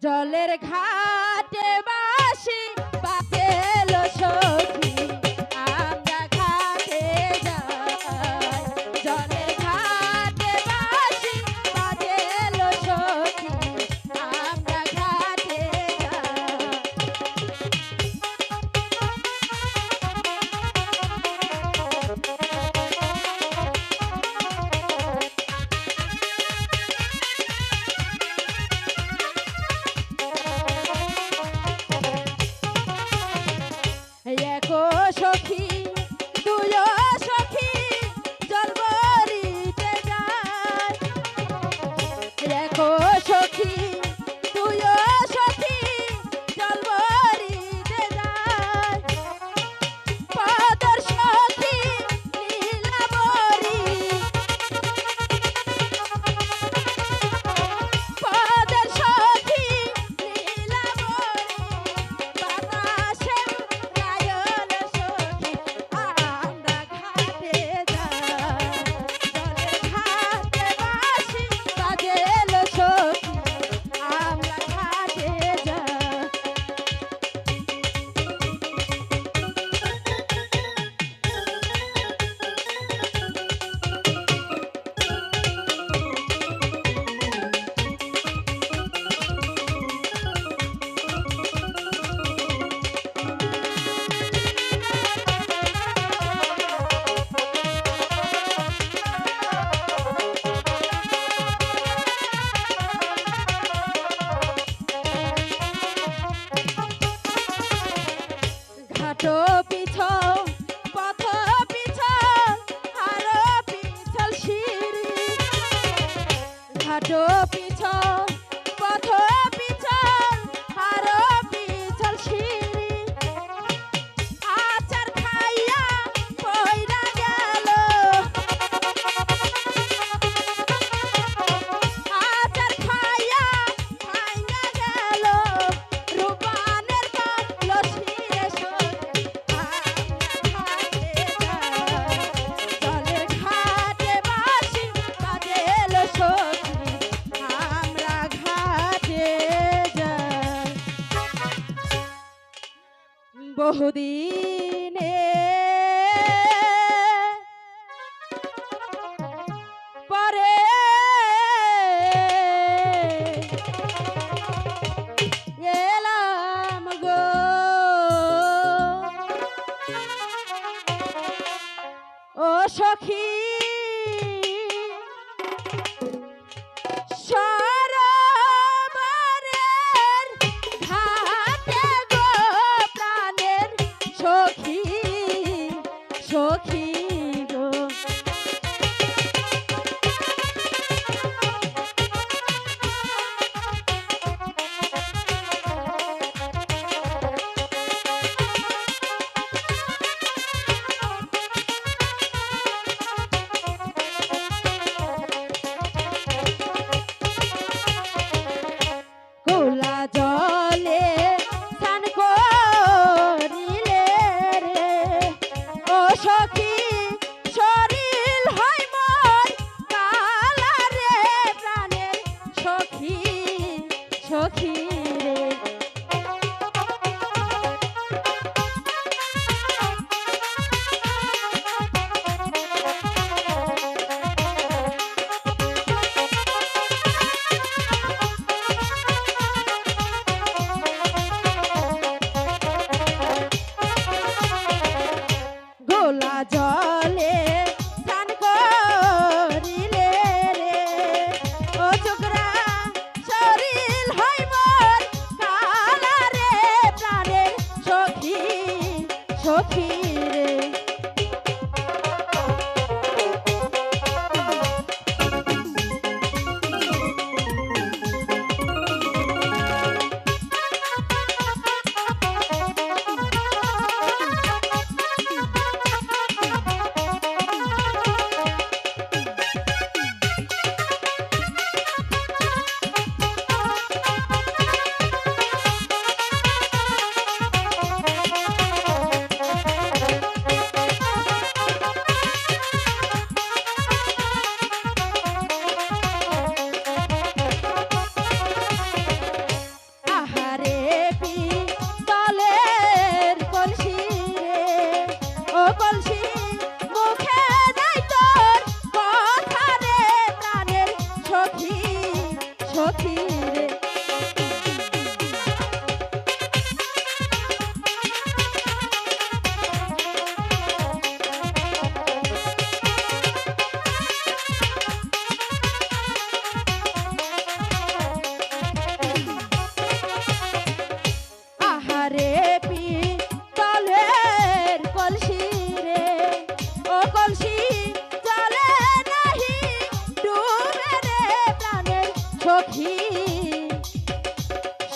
জলের ঘাটে বাসি বাজেল সখী আমরা ঘাটে যাই জলের ঘাটে বাসি বাজেল সখী আমরা ঘাটে যাই একো সখী দুয় সখী জল ভরিতে যায় একো সখী দুয় সখী জল ভরিতে যায় পদর সখী নীলাবরী পদর সখী নীলাবরী বাতাসে গায়ল সখী আমরা ঘাটে যাই জলের ঘাটে বাঁশি বাজেল সখী আমরা ঘাটে যাই ঘাটো পিছল পথ পিছল আরো পিছল সিঁড়ি ঘাটো পিছল পথ পিছল আরো পিছল সিঁড়ি আচার খাইয়া পয়রা গেল আচার খাইয়া ভাইঙা গেল রূপানের বাবলো ছিঁড়ে সখী জলের ঘাটে বাঁশি বাজেল সখী আমরা ঘাটে যাই বহুদিনে পরে এলাম গো ও সখী সরোবরের ঘাটে গো প্রাণের সখী সখী গো খোলা জলে স্নান করিলে রে ও সখী শরীর হয় মোর কালা রে প্রাণের সখী সখী রে গোলা জলে স্নান করিলে রে ও ছোকরা শরীর হয় মোর সখী রে। আহারে পিতলের কলসি রে, ও কলসি চলে নাহি ডুবে রে প্রাণের সখী,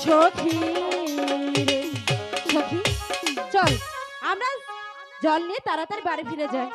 সখী রে। সখী চল আমরা জল নিয়ে তাড়াতাড়ি বাড়ি ফিরে যাই।